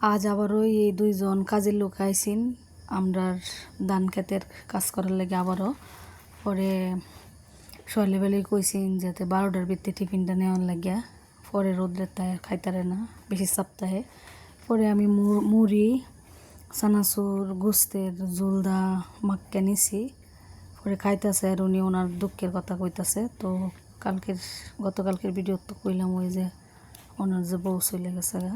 আজ আবারও এই দুইজন কাজের লোক আইসিন আমরার ধান ক্ষেতের কাজ করার লাগে আবারও পরে সকালবেলায় কইসিন যাতে 12টার ভিত্তি টিফিনটা নেওয়ার লাগিয়া পরে রোদ্রের তাই খাইতারে না বেশি সপ্তাহে পরে আমি মুড়ি চানাচুর গোস্তের জোলদা মাক্কা নিছি পরে খাইতেছে আর উনি ওনার দুঃখের কথা কইতাছে। তো গতকালকের ভিডিও তো কইলাম ওই যে ওনার যে বউ চলে গেছে গা,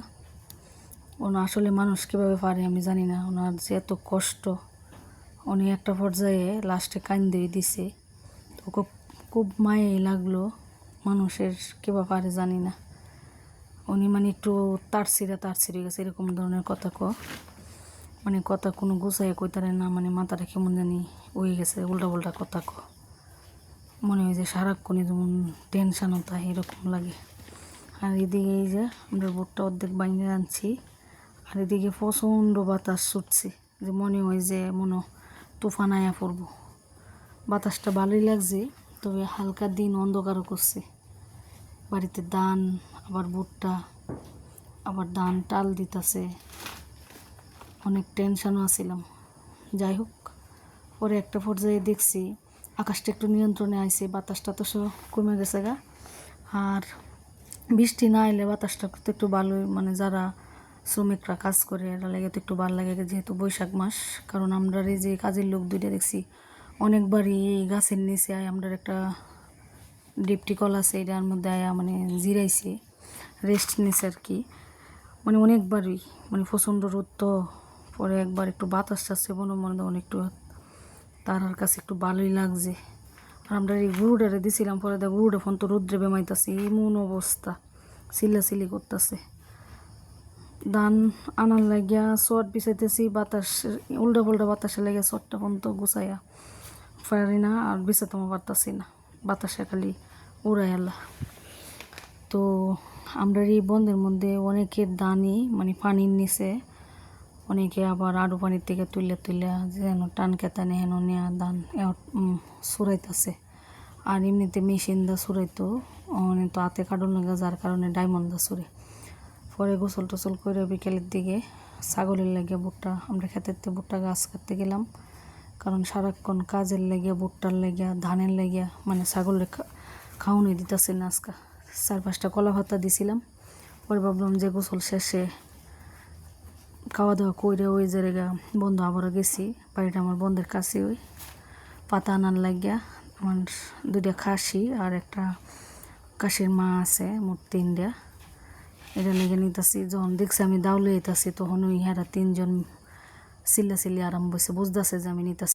ওনার আসলে মানুষ কীভাবে পারে আমি জানি না। ওনার যে এত কষ্ট, উনি একটা পর্যায়ে লাস্টে কান্দেই দিছে। তো খুব মায়াই লাগলো, মানুষের কীভাবে পারে জানি না। উনি মানে একটু তারছিরে গেছে এরকম ধরনের কথা মানে কথা কোনো গুছাইয়ে কইতারে না, মানে মাথাটা কেমন জানি হয়ে গেছে, উল্টা কথা মনে হয় যে সারাক্ষণই যেমন টেনশানও তাই এরকম লাগে। আর এদিকে এই যে আমরা বোটটা অর্ধেক বাইরে আনছি, আর এদিকে প্রচণ্ড বাতাস ছুটছে, যে মনে হয় যে তুফান আয়া পড়বো। বাতাসটা ভালোই লাগছে, তবে হালকা দিন অন্ধকারও করছে। বাড়িতে ধান, আবার ভুট্টা, আবার ধান টাল দিতেছে, অনেক টেনশনও আছিলাম। যাই হোক, পরে একটা পর্যায়ে দেখছি আকাশটা একটু নিয়ন্ত্রণে আইছে, বাতাসটা তো কমে গেছে গা। আর বৃষ্টি না এলে বাতাসটা তো একটু ভালোই, মানে যারা শ্রমিকরা কাজ করে এরা লাগে তো একটু ভালো লাগে, যেহেতু বৈশাখ মাস। কারণ আমরা এই যে কাজের লোক দুইটা দেখছি অনেকবারই এই গাছের নিচে আয়, আমরা একটা ডিপটি কল আছে এটার মধ্যে আয়া মানে জিরাইছে, রেস্ট নিছে আর কি। মানে অনেকবারই, মানে প্রচণ্ড রোদ তো, পরে একবার একটু বাতাস আসছে মনে একটু তারার কাছে একটু ভালোই লাগছে। আর আমরা এই গরুটারে দিছিলাম, পরে দেখ গরুটা ফোন তো রোদ্রে বেমাইতেছে, এমন অবস্থা চিল্লাচিল্লি করতেছে। ধান আনার লাগিয়া চট বিছাইতেছি, বাতাস উল্টা বাতাসে লাগে চটটা ফোন তো গুছাইয়া পারি না, আর বিছাতে পারতাছি না, বাতাসে খালি উড়াই আল্লাহ। তো আমরা এই বন্ধের মধ্যে অনেকের ধানই মানে পানির নিচে, অনেকে আবার আরও পানির থেকে তুলে যেন টান কেতানে হেন নেয়া ধান সুরাইতেছে। আর এমনিতে মেশিন দা সুরাইতো, তো হাতে কাটন লাগে, যার কারণে ডায়মন্ড দা সুরে। পরে গোসল টোসল করে বিকেলের দিকে ছাগলের লেগে ভুট্টা, আমরা খেতের ভুট্টা গাছ কাটতে গেলাম। কারণ সারাক্ষণ কাজের লেগে, ভুট্টার লেগে, ধানের লেগে, মানে ছাগলের খাওয়ানোই দিতেছে না। আজকে 4-5টা কলা ভাতা দিছিলাম। পরে ভাবলাম যে গোসল শেষে খাওয়া দাওয়া করে ওই জায়গা বন্ধু আবারও গেছি, বাড়িটা আমার বন্ধের কাছে, ওই পাতা আনার লাগিয়া আমার 2টা খাসি আর একটা কাশির মা আছে, মোট 3টা। এটা লেগে নিতেছি। যখন দেখছি আমি দাউলে যেতেছি, তখন ওই হেরা 3জন চিল্লাচিল্লি আরাম বসে বুঝতেছে যে আমি নিতেছি।